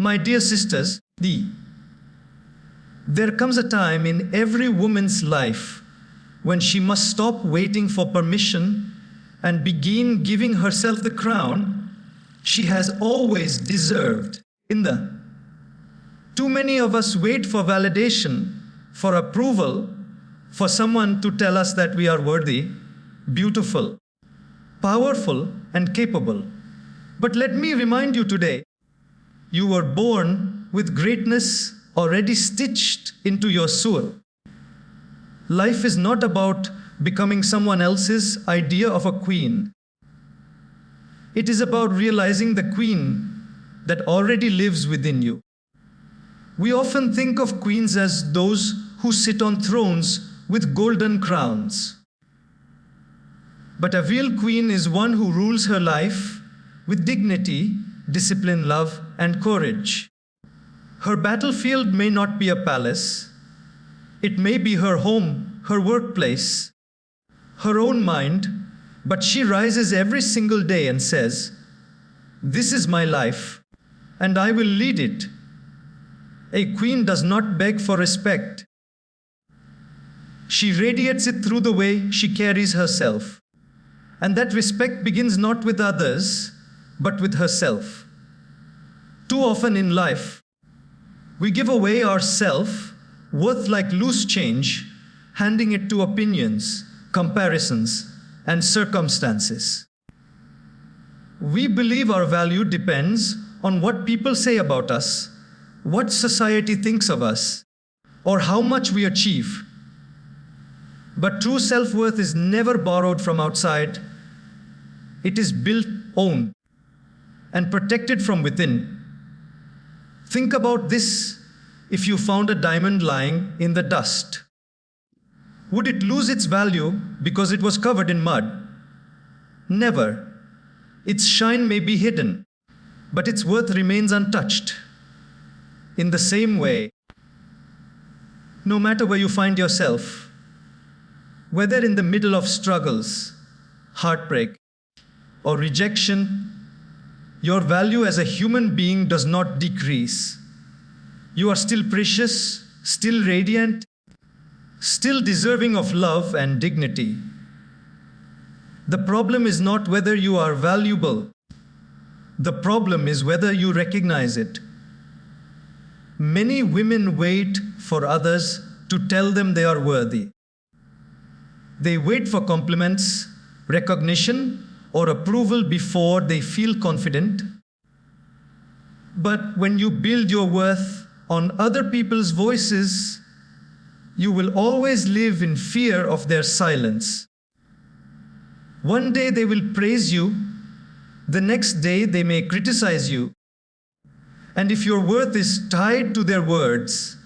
My dear sisters, there comes a time in every woman's life when she must stop waiting for permission and begin giving herself the crown she has always deserved. Too many of us wait for validation, for approval, for someone to tell us that we are worthy, beautiful, powerful, and capable. But let me remind you today, you were born with greatness already stitched into your soul. Life is not about becoming someone else's idea of a queen. It is about realizing the queen that already lives within you. We often think of queens as those who sit on thrones with golden crowns. But a real queen is one who rules her life with dignity, discipline, love, and courage. Her battlefield may not be a palace. It may be her home, her workplace, her own mind, but she rises every single day and says, "This is my life, and I will lead it." A queen does not beg for respect. She radiates it through the way she carries herself. And that respect begins not with others, but with herself. Too often in life, we give away our self-worth like loose change, handing it to opinions, comparisons, and circumstances. We believe our value depends on what people say about us, what society thinks of us, or how much we achieve. But true self-worth is never borrowed from outside. It is built, owned, and protected from within. Think about this if you found a diamond lying in the dust. Would it lose its value because it was covered in mud? Never. Its shine may be hidden, but its worth remains untouched. In the same way, no matter where you find yourself, whether in the middle of struggles, heartbreak, or rejection, your value as a human being does not decrease. You are still precious, still radiant, still deserving of love and dignity. The problem is not whether you are valuable. The problem is whether you recognize it. Many women wait for others to tell them they are worthy. They wait for compliments, recognition, or approval before they feel confident. But when you build your worth on other people's voices, you will always live in fear of their silence. One day they will praise you, the next day they may criticize you. And if your worth is tied to their words,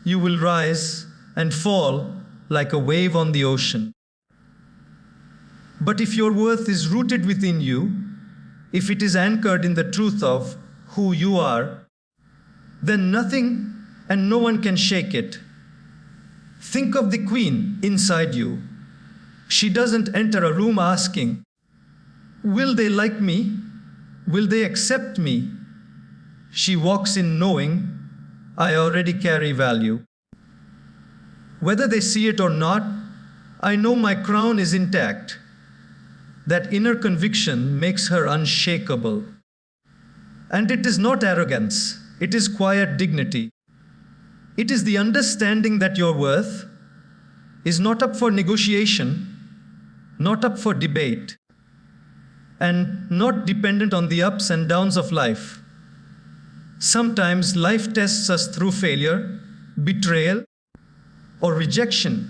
you will rise and fall like a wave on the ocean. But if your worth is rooted within you, if it is anchored in the truth of who you are, then nothing and no one can shake it. Think of the queen inside you. She doesn't enter a room asking, "Will they like me? Will they accept me?" She walks in knowing, "I already carry value. Whether they see it or not, I know my crown is intact." That inner conviction makes her unshakable. And it is not arrogance, it is quiet dignity. It is the understanding that your worth is not up for negotiation, not up for debate, and not dependent on the ups and downs of life. Sometimes life tests us through failure, betrayal, or rejection.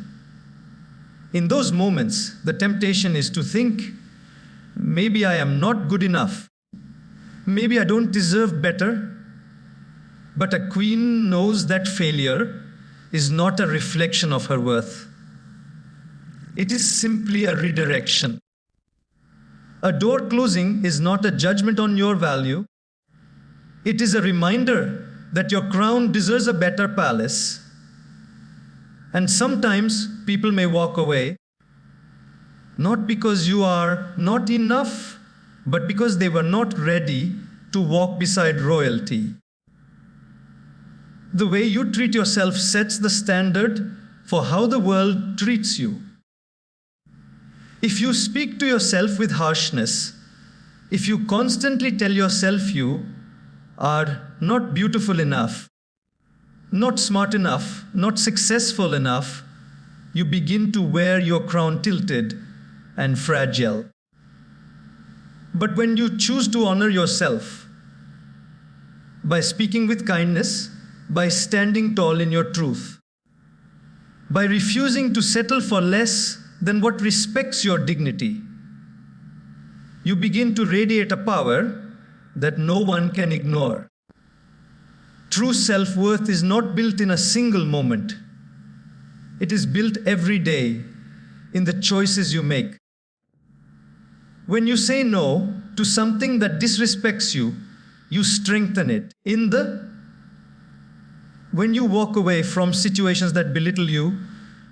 In those moments, the temptation is to think, maybe I am not good enough. Maybe I don't deserve better. But a queen knows that failure is not a reflection of her worth. It is simply a redirection. A door closing is not a judgment on your value. It is a reminder that your crown deserves a better palace. And sometimes people may walk away, not because you are not enough, but because they were not ready to walk beside royalty. The way you treat yourself sets the standard for how the world treats you. If you speak to yourself with harshness, if you constantly tell yourself you are not beautiful enough, not smart enough, not successful enough, you begin to wear your crown tilted and fragile. But when you choose to honor yourself by speaking with kindness, by standing tall in your truth, by refusing to settle for less than what respects your dignity, you begin to radiate a power that no one can ignore. True self-worth is not built in a single moment. It is built every day in the choices you make. When you say no to something that disrespects you, you strengthen it. When you walk away from situations that belittle you,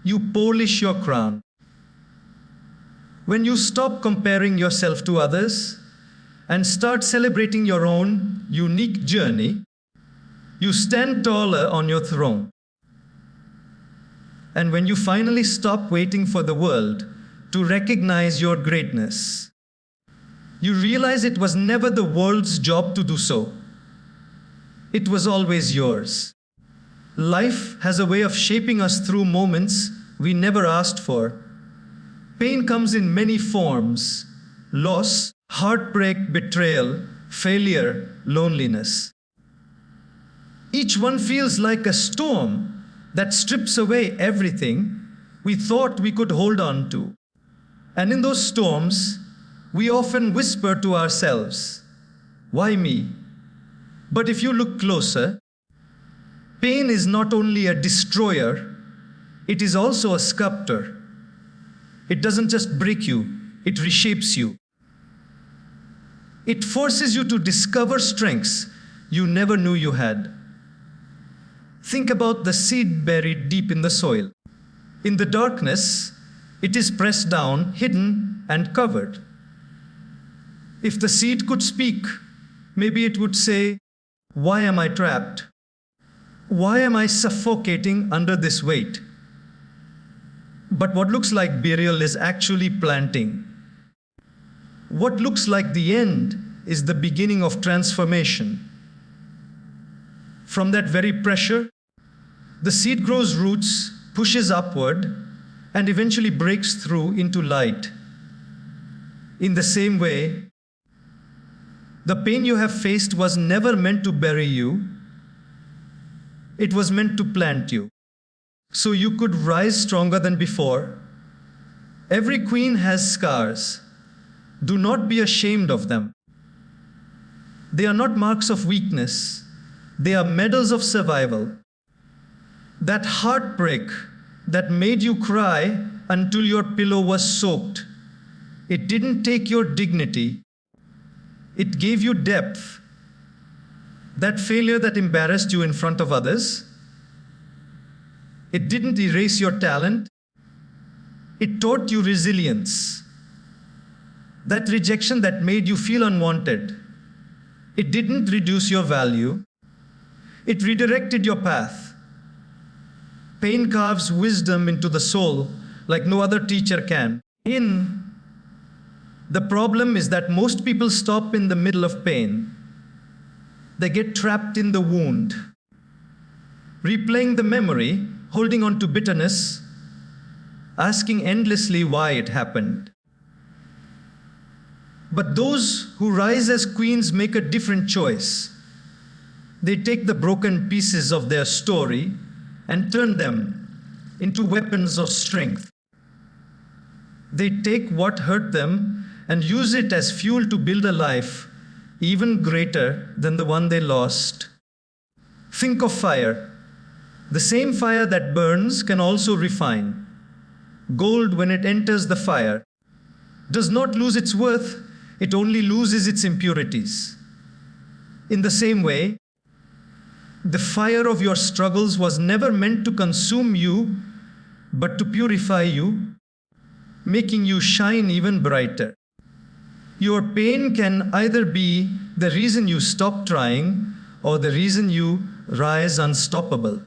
you polish your crown. When you stop comparing yourself to others and start celebrating your own unique journey, you stand taller on your throne. And when you finally stop waiting for the world to recognize your greatness, you realize it was never the world's job to do so. It was always yours. Life has a way of shaping us through moments we never asked for. Pain comes in many forms: loss, heartbreak, betrayal, failure, loneliness. Each one feels like a storm that strips away everything we thought we could hold on to. And in those storms, we often whisper to ourselves, "Why me?" But if you look closer, pain is not only a destroyer, it is also a sculptor. It doesn't just break you, it reshapes you. It forces you to discover strengths you never knew you had. Think about the seed buried deep in the soil. In the darkness, it is pressed down, hidden, and covered. If the seed could speak, maybe it would say, "Why am I trapped? Why am I suffocating under this weight?" But what looks like burial is actually planting. What looks like the end is the beginning of transformation. From that very pressure, the seed grows roots, pushes upward, and eventually breaks through into light. In the same way, the pain you have faced was never meant to bury you. It was meant to plant you, so you could rise stronger than before. Every queen has scars. Do not be ashamed of them. They are not marks of weakness. They are medals of survival. That heartbreak that made you cry until your pillow was soaked, it didn't take your dignity. It gave you depth. That failure that embarrassed you in front of others, it didn't erase your talent. It taught you resilience. That rejection that made you feel unwanted, it didn't reduce your value. It redirected your path. Pain carves wisdom into the soul like no other teacher can. The problem is that most people stop in the middle of pain. They get trapped in the wound, replaying the memory, holding on to bitterness, asking endlessly why it happened. But those who rise as queens make a different choice. They take the broken pieces of their story and turn them into weapons of strength. They take what hurt them and use it as fuel to build a life even greater than the one they lost. Think of fire. The same fire that burns can also refine. Gold, when it enters the fire, does not lose its worth, it only loses its impurities. In the same way, the fire of your struggles was never meant to consume you, but to purify you, making you shine even brighter. Your pain can either be the reason you stop trying or the reason you rise unstoppable.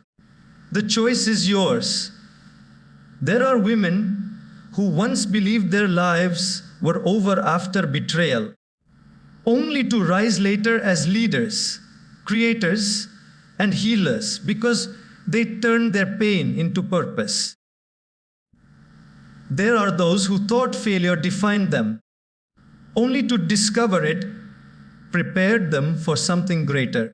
The choice is yours. There are women who once believed their lives were over after betrayal, only to rise later as leaders, creators, and healers because they turned their pain into purpose. There are those who thought failure defined them, only to discover it prepared them for something greater.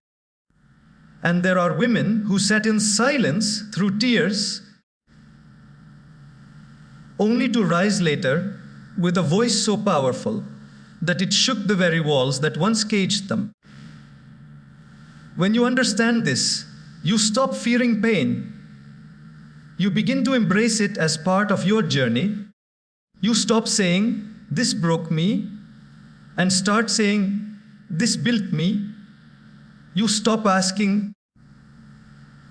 And there are women who sat in silence through tears, only to rise later with a voice so powerful that it shook the very walls that once caged them. When you understand this, you stop fearing pain. You begin to embrace it as part of your journey. You stop saying, "This broke me," and start saying, "This built me." You stop asking,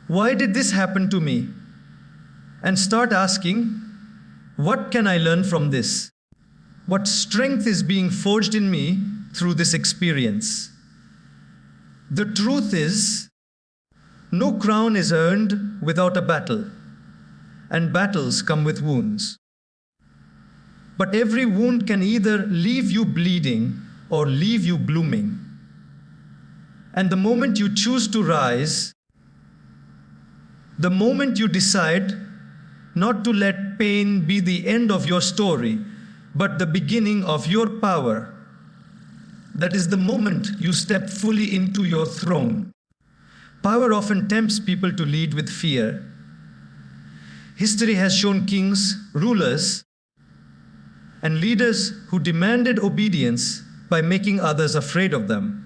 "Why did this happen to me?" and start asking, "What can I learn from this? What strength is being forged in me through this experience?" The truth is, no crown is earned without a battle, and battles come with wounds. But every wound can either leave you bleeding or leave you blooming. And the moment you choose to rise, the moment you decide not to let pain be the end of your story, but the beginning of your power, that is the moment you step fully into your throne. Power often tempts people to lead with fear. History has shown kings, rulers, and leaders who demanded obedience by making others afraid of them.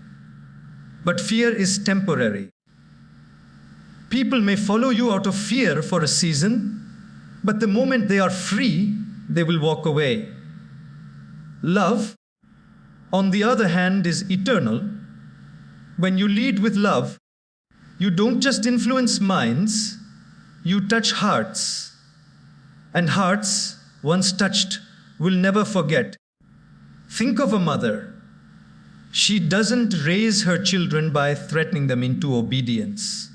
But fear is temporary. People may follow you out of fear for a season, but the moment they are free, they will walk away. Love, on the other hand, is eternal. When you lead with love, you don't just influence minds, you touch hearts. And hearts, once touched, will never forget. Think of a mother. She doesn't raise her children by threatening them into obedience.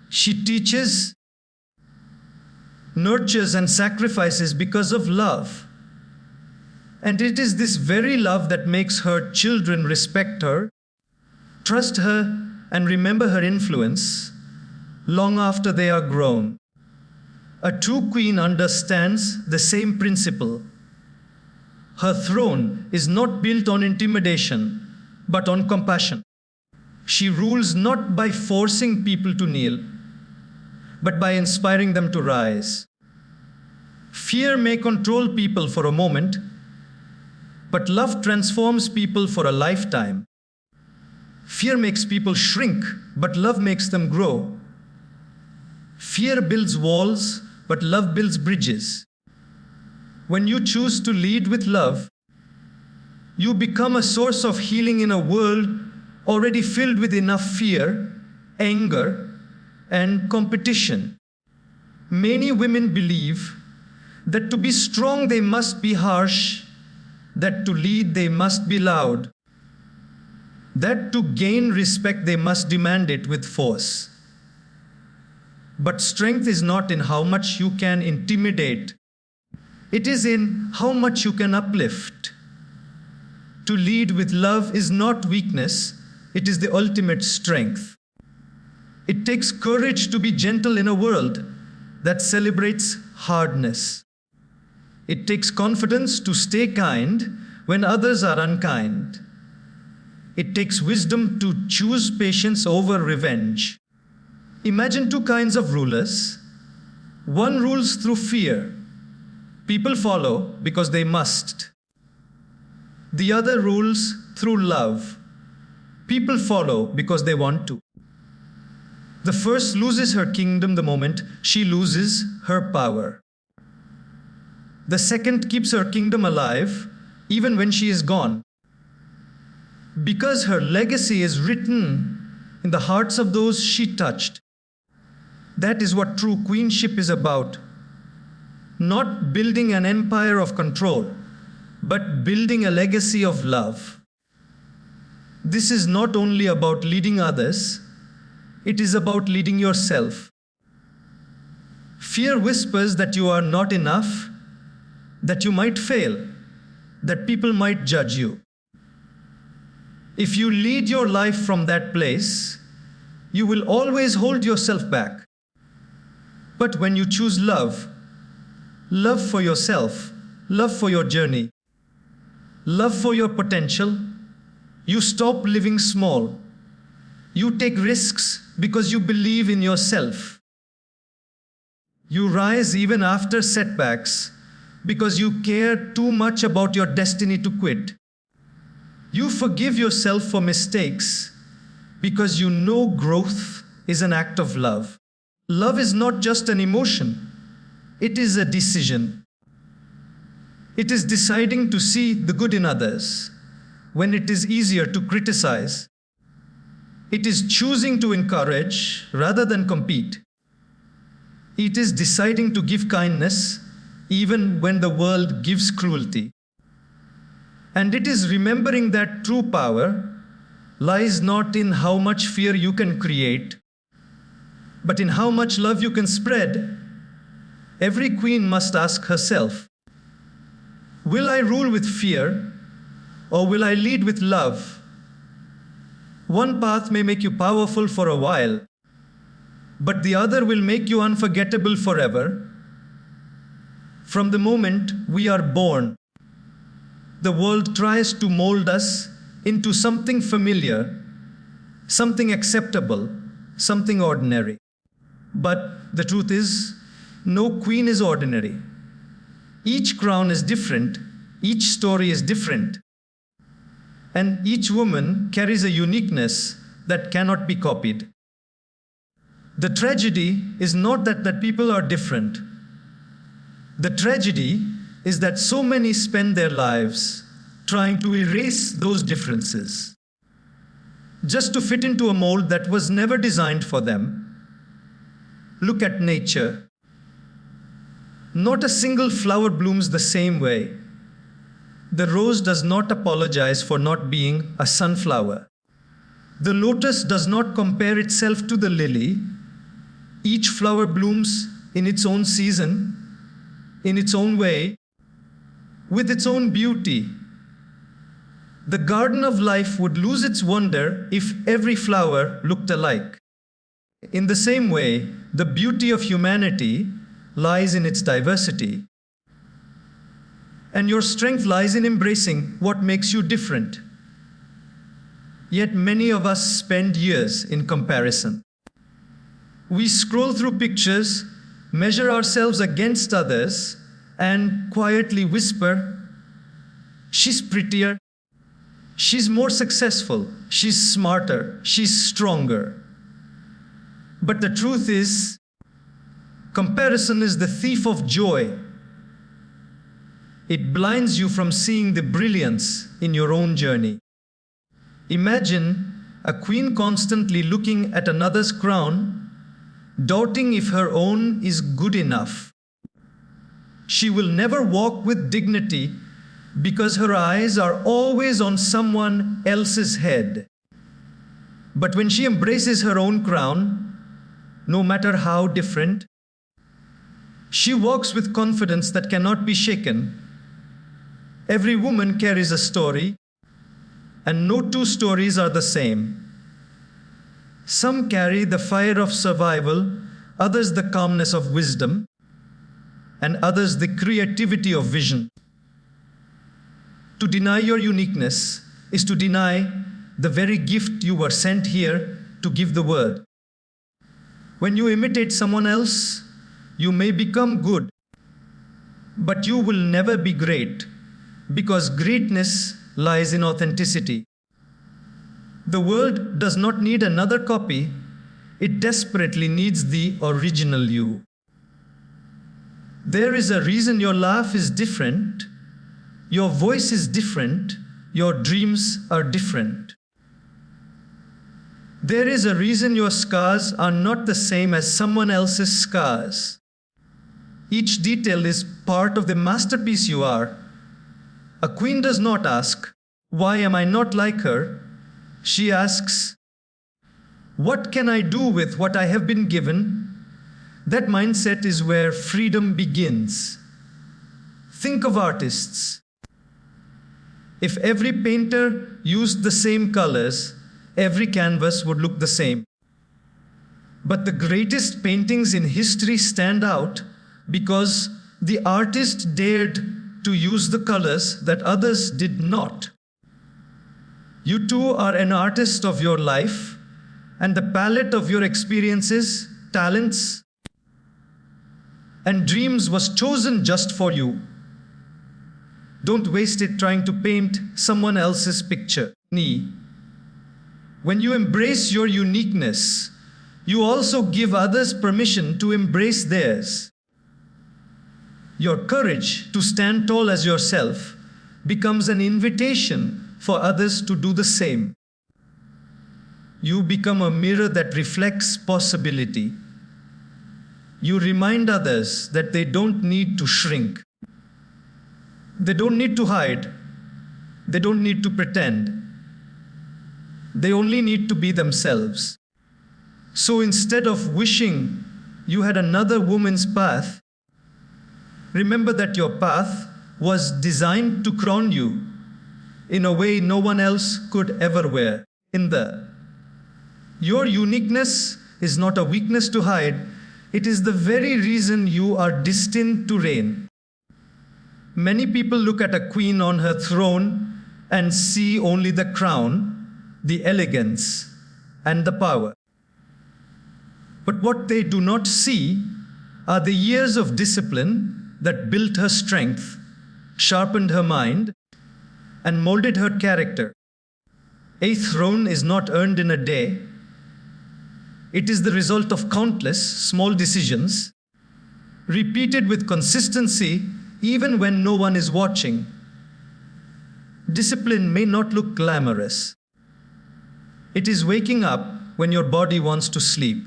She teaches, nurtures, and sacrifices because of love. And it is this very love that makes her children respect her, trust her, and remember her influence long after they are grown. A true queen understands the same principle. Her throne is not built on intimidation, but on compassion. She rules not by forcing people to kneel, but by inspiring them to rise. Fear may control people for a moment, but love transforms people for a lifetime. Fear makes people shrink, but love makes them grow. Fear builds walls, but love builds bridges. When you choose to lead with love, you become a source of healing in a world already filled with enough fear, anger, and competition. Many women believe that to be strong they must be harsh, that to lead they must be loud, that to gain respect they must demand it with force. But strength is not in how much you can intimidate. It is in how much you can uplift. To lead with love is not weakness, it is the ultimate strength. It takes courage to be gentle in a world that celebrates hardness. It takes confidence to stay kind when others are unkind. It takes wisdom to choose patience over revenge. Imagine two kinds of rulers. One rules through fear. People follow because they must. The other rules through love. People follow because they want to. The first loses her kingdom the moment she loses her power. The second keeps her kingdom alive even when she is gone. Because her legacy is written in the hearts of those she touched. That is what true queenship is about. Not building an empire of control, but building a legacy of love. This is not only about leading others, it is about leading yourself. Fear whispers that you are not enough, that you might fail, that people might judge you. If you lead your life from that place, you will always hold yourself back. But when you choose love, love for yourself, love for your journey, love for your potential, you stop living small. You take risks because you believe in yourself. You rise even after setbacks because you care too much about your destiny to quit. You forgive yourself for mistakes because you know growth is an act of love. Love is not just an emotion, it is a decision. It is deciding to see the good in others when it is easier to criticize. It is choosing to encourage rather than compete. It is deciding to give kindness even when the world gives cruelty. And it is remembering that true power lies not in how much fear you can create, but in how much love you can spread. Every queen must ask herself, will I rule with fear or will I lead with love? One path may make you powerful for a while, but the other will make you unforgettable forever. From the moment we are born, the world tries to mold us into something familiar, something acceptable, something ordinary. But the truth is, no queen is ordinary. Each crown is different, each story is different, and each woman carries a uniqueness that cannot be copied. The tragedy is not that people are different. The tragedy is that so many spend their lives trying to erase those differences, just to fit into a mold that was never designed for them. Look at nature. Not a single flower blooms the same way. The rose does not apologize for not being a sunflower. The lotus does not compare itself to the lily. Each flower blooms in its own season, in its own way, with its own beauty. The garden of life would lose its wonder if every flower looked alike. In the same way, the beauty of humanity lies in its diversity. And your strength lies in embracing what makes you different. Yet many of us spend years in comparison. We scroll through pictures, measure ourselves against others, and quietly whisper, she's prettier, she's more successful, she's smarter, she's stronger. But the truth is, comparison is the thief of joy. It blinds you from seeing the brilliance in your own journey. Imagine a queen constantly looking at another's crown, doubting if her own is good enough. She will never walk with dignity because her eyes are always on someone else's head. But when she embraces her own crown, no matter how different, she walks with confidence that cannot be shaken. Every woman carries a story, and no two stories are the same. Some carry the fire of survival, others the calmness of wisdom, and others the creativity of vision. To deny your uniqueness is to deny the very gift you were sent here to give the world. When you imitate someone else, you may become good, but you will never be great, because greatness lies in authenticity. The world does not need another copy, it desperately needs the original you. There is a reason your laugh is different, your voice is different, your dreams are different. There is a reason your scars are not the same as someone else's scars. Each detail is part of the masterpiece you are. A queen does not ask, why am I not like her? She asks, What can I do with what I have been given? That mindset is where freedom begins. Think of artists. If every painter used the same colors, every canvas would look the same. But the greatest paintings in history stand out because the artist dared to use the colors that others did not. You too are an artist of your life, and the palette of your experiences, talents, and dreams was chosen just for you. Don't waste it trying to paint someone else's picture. When you embrace your uniqueness, you also give others permission to embrace theirs. Your courage to stand tall as yourself becomes an invitation for others to do the same. You become a mirror that reflects possibility. You remind others that they don't need to shrink. They don't need to hide. They don't need to pretend. They only need to be themselves. So instead of wishing you had another woman's path, remember that your path was designed to crown you in a way no one else could ever wear. Your uniqueness is not a weakness to hide. It is the very reason you are destined to reign. Many people look at a queen on her throne and see only the crown, the elegance, and the power. But what they do not see are the years of discipline that built her strength, sharpened her mind, and molded her character. A throne is not earned in a day. It is the result of countless small decisions, repeated with consistency even when no one is watching. Discipline may not look glamorous. It is waking up when your body wants to sleep.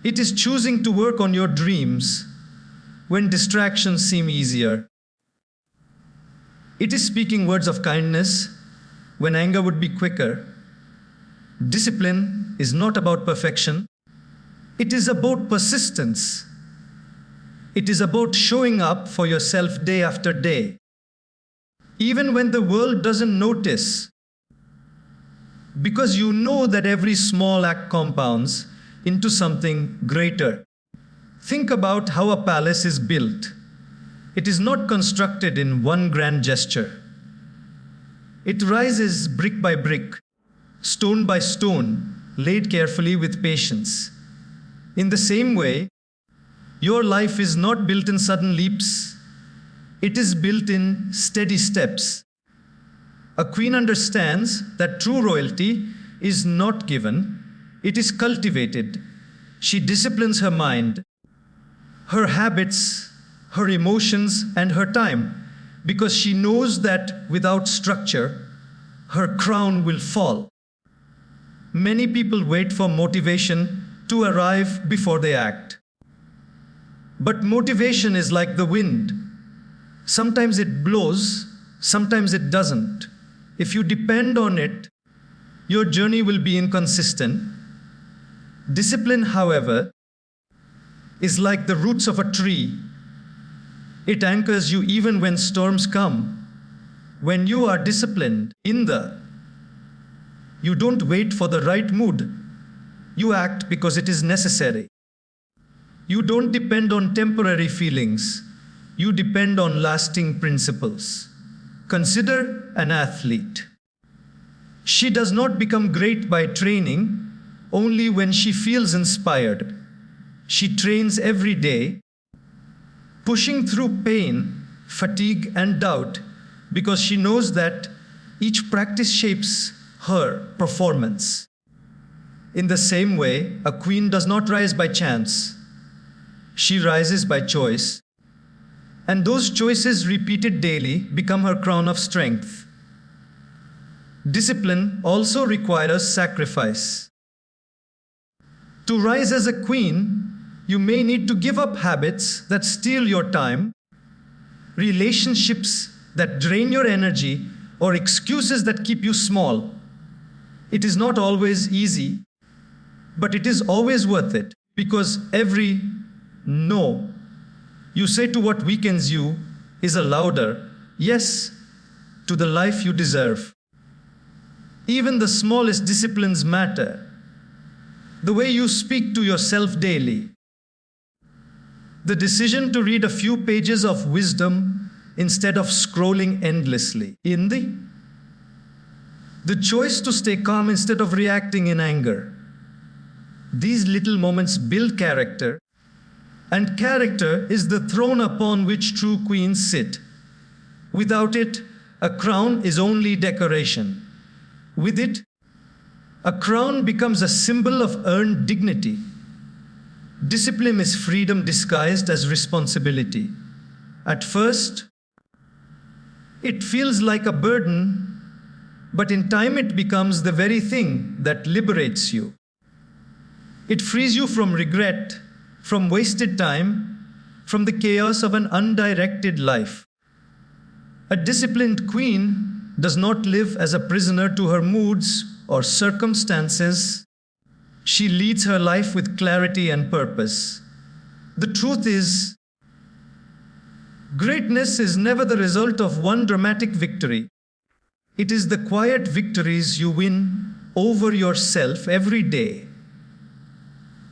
It is choosing to work on your dreams when distractions seem easier. It is speaking words of kindness when anger would be quicker. Discipline is not about perfection. It is about persistence. It is about showing up for yourself day after day, even when the world doesn't notice, because you know that every small act compounds into something greater. Think about how a palace is built. It is not constructed in one grand gesture. It rises brick by brick, stone by stone, laid carefully with patience. In the same way, your life is not built in sudden leaps. It is built in steady steps. A queen understands that true royalty is not given, it is cultivated. She disciplines her mind, her habits, her emotions, and her time, because she knows that without structure, her crown will fall. Many people wait for motivation to arrive before they act. But motivation is like the wind. Sometimes it blows, sometimes it doesn't. If you depend on it, your journey will be inconsistent. Discipline, however, is like the roots of a tree. It anchors you even when storms come. When you are disciplined, you don't wait for the right mood. You act because it is necessary. You don't depend on temporary feelings. You depend on lasting principles. Consider an athlete. She does not become great by training only when she feels inspired. She trains every day, pushing through pain, fatigue, and doubt, because she knows that each practice shapes her performance. In the same way, a queen does not rise by chance. She rises by choice, and those choices repeated daily become her crown of strength. Discipline also requires sacrifice. To rise as a queen, you may need to give up habits that steal your time, relationships that drain your energy, or excuses that keep you small. It is not always easy, But it is always worth it, because every no you say to what weakens you is a louder yes to the life you deserve. Even the smallest disciplines matter. The way you speak to yourself daily. The decision to read a few pages of wisdom instead of scrolling endlessly. The choice to stay calm instead of reacting in anger. These little moments build character, and character is the throne upon which true queens sit. Without it, a crown is only decoration. With it, a crown becomes a symbol of earned dignity. Discipline is freedom disguised as responsibility. At first, it feels like a burden, but in time it becomes the very thing that liberates you. It frees you from regret, from wasted time, from the chaos of an undirected life. A disciplined queen does not live as a prisoner to her moods or circumstances. She leads her life with clarity and purpose. The truth is, greatness is never the result of one dramatic victory. It is the quiet victories you win over yourself every day.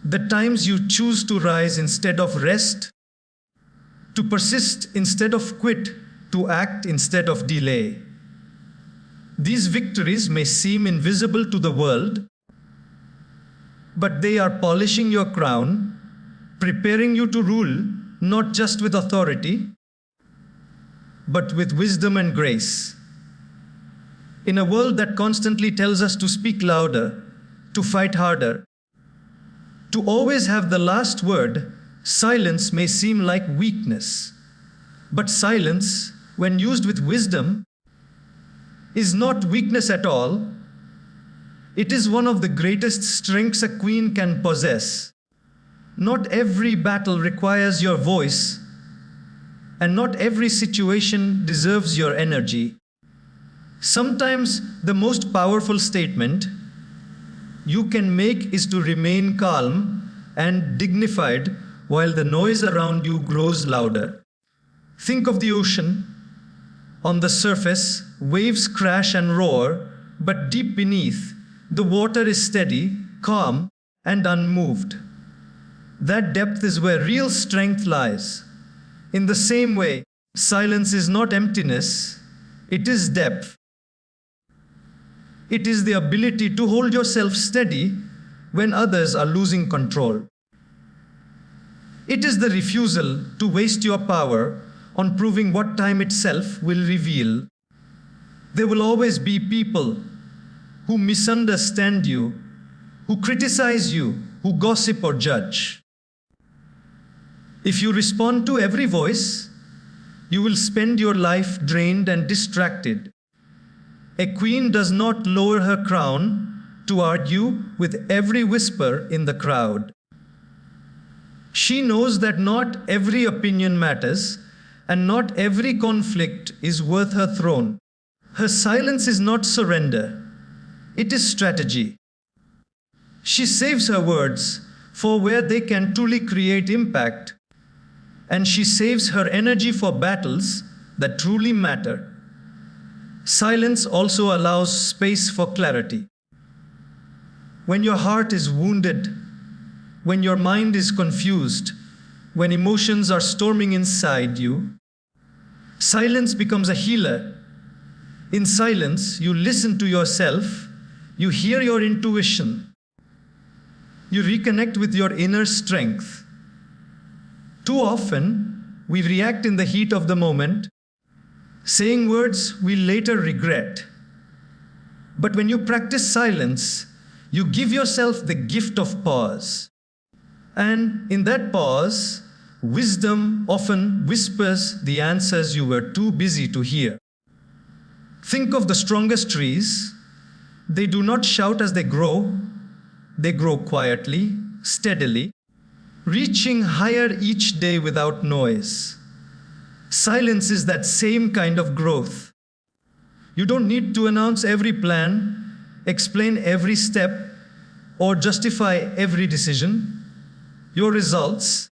The times you choose to rise instead of rest, to persist instead of quit, to act instead of delay. These victories may seem invisible to the world, but they are polishing your crown, preparing you to rule not just with authority, but with wisdom and grace. In a world that constantly tells us to speak louder, to fight harder, to always have the last word, silence may seem like weakness. But silence, when used with wisdom, is not weakness at all. It is one of the greatest strengths a queen can possess. Not every battle requires your voice, and not every situation deserves your energy. Sometimes the most powerful statement you can make is to remain calm and dignified while the noise around you grows louder. Think of the ocean. On the surface, waves crash and roar, but deep beneath, the water is steady, calm, and unmoved. That depth is where real strength lies. In the same way, silence is not emptiness, it is depth. It is the ability to hold yourself steady when others are losing control. It is the refusal to waste your power on proving what time itself will reveal. There will always be people who misunderstand you, who criticize you, who gossip or judge. If you respond to every voice, you will spend your life drained and distracted. A queen does not lower her crown to argue with every whisper in the crowd. She knows that not every opinion matters, and not every conflict is worth her throne. Her silence is not surrender, it is strategy. She saves her words for where they can truly create impact, and she saves her energy for battles that truly matter. Silence also allows space for clarity. When your heart is wounded, when your mind is confused, when emotions are storming inside you, silence becomes a healer. In silence, you listen to yourself, you hear your intuition, you reconnect with your inner strength. Too often, we react in the heat of the moment, saying words we later regret. But when you practice silence, you give yourself the gift of pause. And in that pause, wisdom often whispers the answers you were too busy to hear. Think of the strongest trees. They do not shout as they grow quietly, steadily, reaching higher each day without noise. Silence is that same kind of growth. You don't need to announce every plan, explain every step, or justify every decision, your results,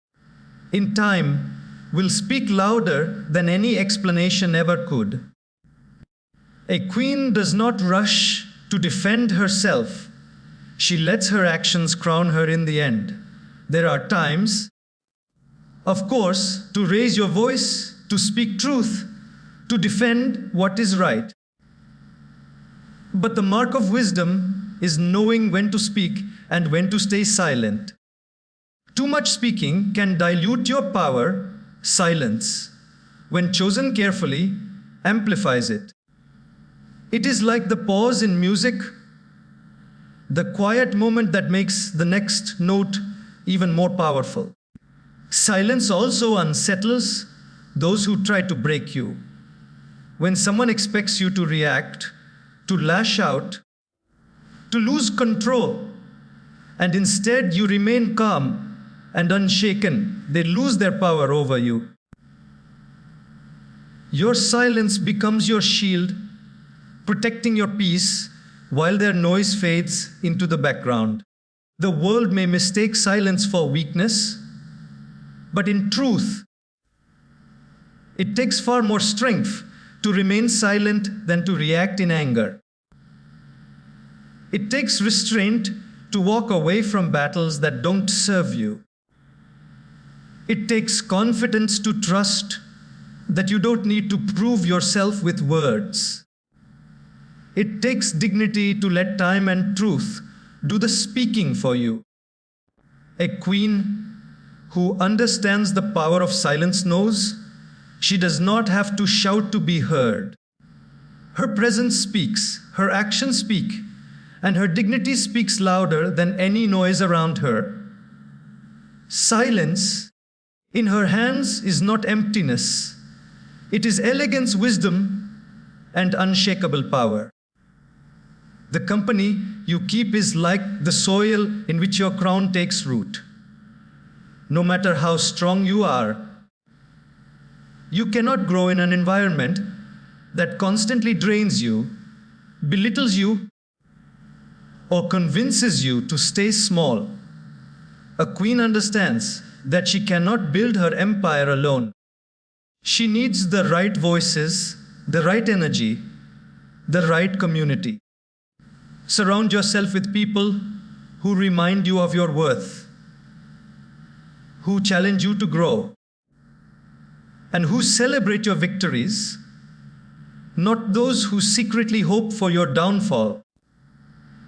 in time, will speak louder than any explanation ever could. A queen does not rush to defend herself. She lets her actions crown her in the end. There are times, of course, to raise your voice, to speak truth, to defend what is right. But the mark of wisdom is knowing when to speak and when to stay silent. Too much speaking can dilute your power. Silence, when chosen carefully, amplifies it. It is like the pause in music, the quiet moment that makes the next note even more powerful. Silence also unsettles those who try to break you. When someone expects you to react, to lash out, to lose control, and instead you remain calm and unshaken, they lose their power over you. Your silence becomes your shield, protecting your peace while their noise fades into the background. The world may mistake silence for weakness, but in truth, it takes far more strength to remain silent than to react in anger. It takes restraint to walk away from battles that don't serve you. It takes confidence to trust that you don't need to prove yourself with words. It takes dignity to let time and truth do the speaking for you. A queen who understands the power of silence knows she does not have to shout to be heard. Her presence speaks, her actions speak, and her dignity speaks louder than any noise around her. Silence in her hands is not emptiness. It is elegance, wisdom, and unshakable power. The company you keep is like the soil in which your crown takes root. No matter how strong you are, you cannot grow in an environment that constantly drains you, belittles you, or convinces you to stay small. A queen understands that she cannot build her empire alone. She needs the right voices, the right energy, the right community. Surround yourself with people who remind you of your worth, who challenge you to grow, and who celebrate your victories, not those who secretly hope for your downfall.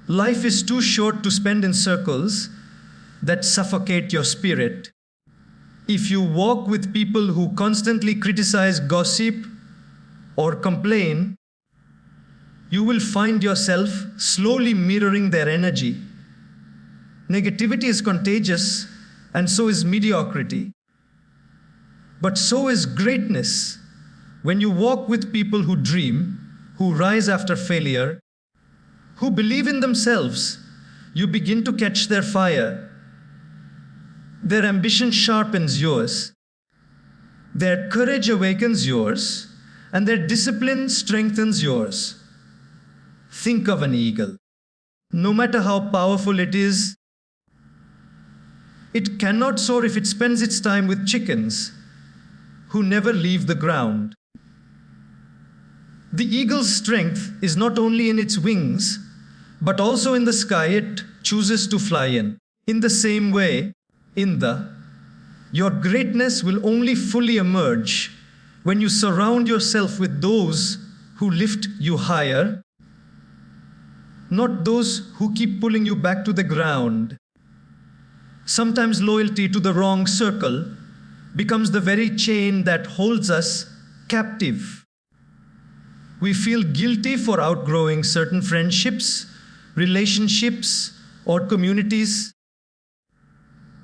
Life is too short to spend in circles that suffocate your spirit. If you walk with people who constantly criticize, gossip, or complain, you will find yourself slowly mirroring their energy. Negativity is contagious, and so is mediocrity. But so is greatness. When you walk with people who dream, who rise after failure, who believe in themselves, you begin to catch their fire. Their ambition sharpens yours. Their courage awakens yours, and their discipline strengthens yours. Think of an eagle. No matter how powerful it is, it cannot soar if it spends its time with chickens who never leave the ground. The eagle's strength is not only in its wings, but also in the sky it chooses to fly in. In the same way, your greatness will only fully emerge when you surround yourself with those who lift you higher, not those who keep pulling you back to the ground. Sometimes loyalty to the wrong circle becomes the very chain that holds us captive. We feel guilty for outgrowing certain friendships, relationships, or communities.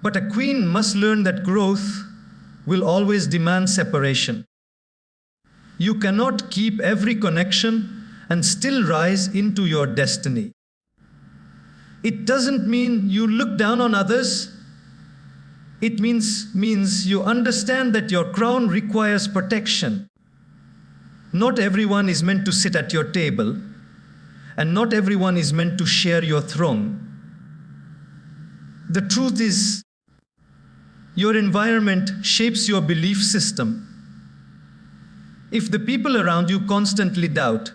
But a queen must learn that growth will always demand separation. You cannot keep every connection and still rise into your destiny. It doesn't mean you look down on others. It means you understand that your crown requires protection. Not everyone is meant to sit at your table, and not everyone is meant to share your throne. The truth is, your environment shapes your belief system. If the people around you constantly doubt,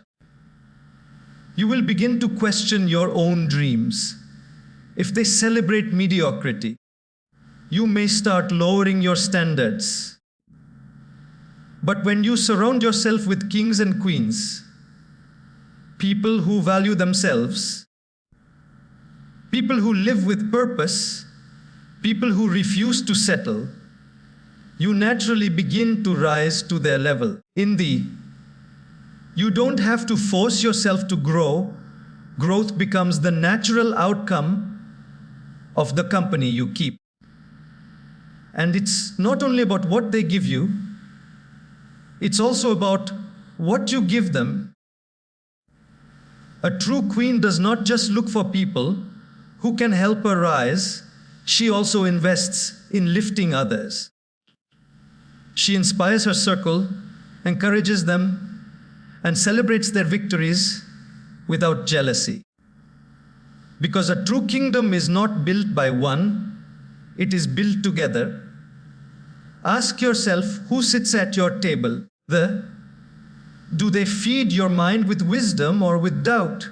you will begin to question your own dreams. If they celebrate mediocrity, you may start lowering your standards. But when you surround yourself with kings and queens, people who value themselves, people who live with purpose, people who refuse to settle, you naturally begin to rise to their level. You don't have to force yourself to grow. Growth becomes the natural outcome of the company you keep. And it's not only about what they give you, it's also about what you give them. A true queen does not just look for people who can help her rise, she also invests in lifting others. She inspires her circle, encourages them, and celebrates their victories without jealousy. Because a true kingdom is not built by one, it is built together. Ask yourself who sits at your table. Do they feed your mind with wisdom or with doubt?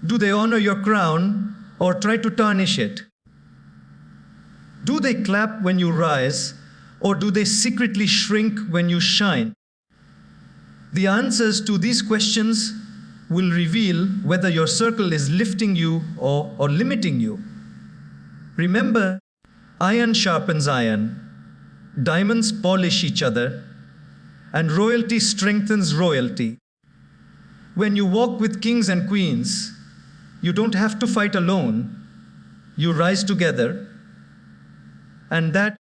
Do they honor your crown or try to tarnish it? Do they clap when you rise, or do they secretly shrink when you shine? The answers to these questions will reveal whether your circle is lifting you or limiting you. Remember, iron sharpens iron, diamonds polish each other, and royalty strengthens royalty. When you walk with kings and queens, you don't have to fight alone. You rise together. And that,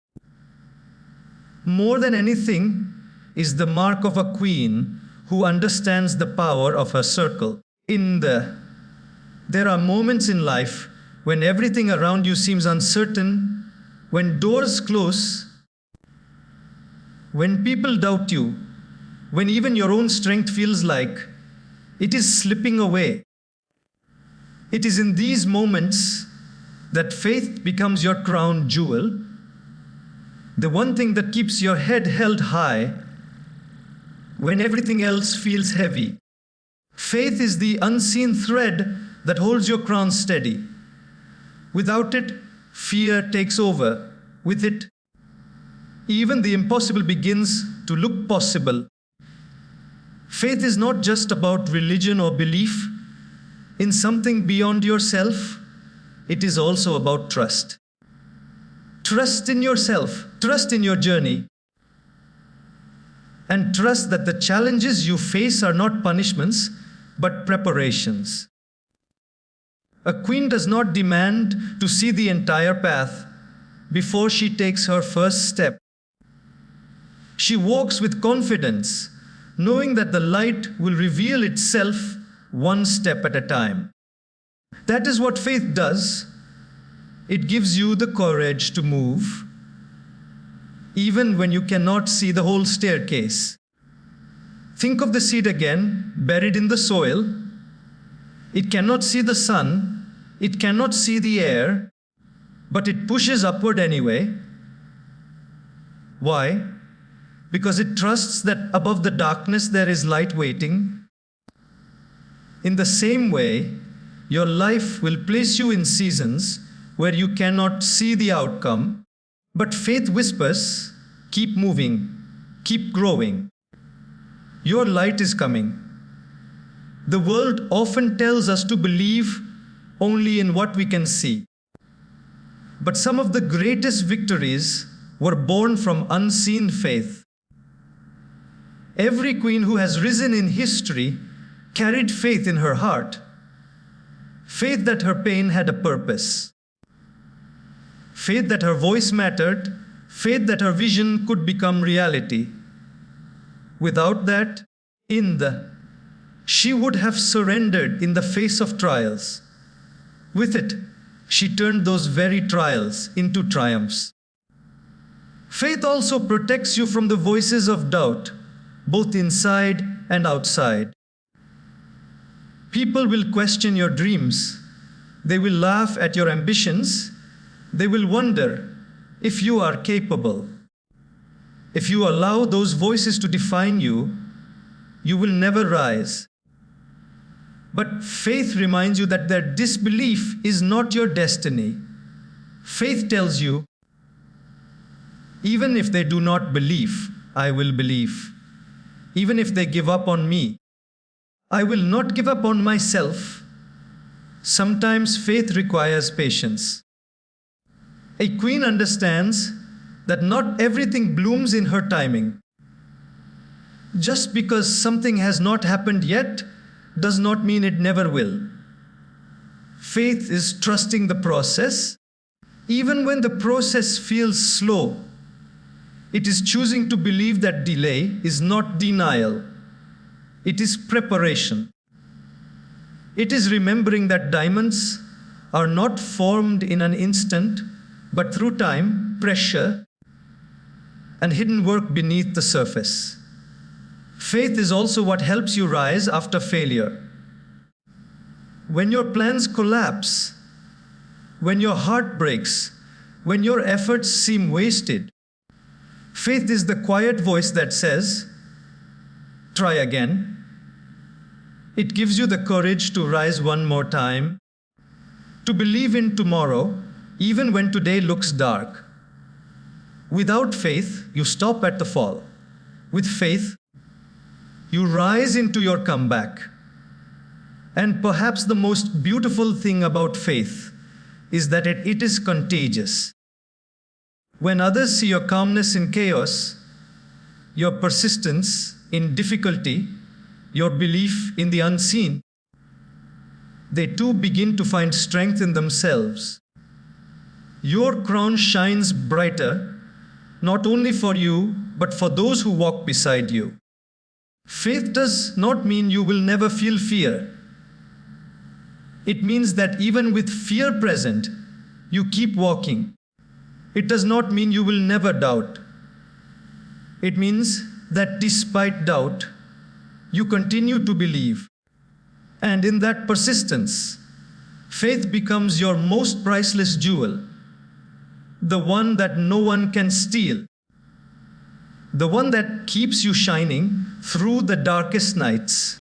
more than anything, is the mark of a queen who understands the power of her circle. There are moments in life when everything around you seems uncertain, when doors close, when people doubt you, when even your own strength feels like it is slipping away. It is in these moments that faith becomes your crown jewel, the one thing that keeps your head held high when everything else feels heavy. Faith is the unseen thread that holds your crown steady. Without it, fear takes over. With it, even the impossible begins to look possible. Faith is not just about religion or belief in something beyond yourself. It is also about trust. Trust in yourself, trust in your journey, and trust that the challenges you face are not punishments, but preparations. A queen does not demand to see the entire path before she takes her first step. She walks with confidence, knowing that the light will reveal itself one step at a time. That is what faith does. It gives you the courage to move, even when you cannot see the whole staircase. Think of the seed again, buried in the soil. It cannot see the sun, it cannot see the air, but it pushes upward anyway. Why? Because it trusts that above the darkness there is light waiting. In the same way, your life will place you in seasons where you cannot see the outcome, but faith whispers, keep moving, keep growing. Your light is coming. The world often tells us to believe only in what we can see. But some of the greatest victories were born from unseen faith. Every queen who has risen in history carried faith in her heart. Faith that her pain had a purpose. Faith that her voice mattered. Faith that her vision could become reality. Without that, she would have surrendered in the face of trials. With it, she turned those very trials into triumphs. Faith also protects you from the voices of doubt, both inside and outside. People will question your dreams. They will laugh at your ambitions They will wonder if you are capable. If you allow those voices to define you, you will never rise. But faith reminds you that their disbelief is not your destiny. Faith tells you, even if they do not believe, I will believe. Even if they give up on me, I will not give up on myself. Sometimes faith requires patience. A queen understands that not everything blooms in her timing. Just because something has not happened yet does not mean it never will. Faith is trusting the process, even when the process feels slow. It is choosing to believe that delay is not denial. It is preparation. It is remembering that diamonds are not formed in an instant, but through time, pressure, and hidden work beneath the surface. Faith is also what helps you rise after failure. When your plans collapse, when your heart breaks, when your efforts seem wasted, faith is the quiet voice that says, try again. It gives you the courage to rise one more time, to believe in tomorrow, even when today looks dark. Without faith, you stop at the fall. With faith, you rise into your comeback. And perhaps the most beautiful thing about faith is that it is contagious. When others see your calmness in chaos, your persistence in difficulty, your belief in the unseen, they too begin to find strength in themselves. Your crown shines brighter, not only for you, but for those who walk beside you. Faith does not mean you will never feel fear. It means that even with fear present, you keep walking. It does not mean you will never doubt. It means that despite doubt, you continue to believe. And in that persistence, faith becomes your most priceless jewel, the one that no one can steal, the one that keeps you shining through the darkest nights.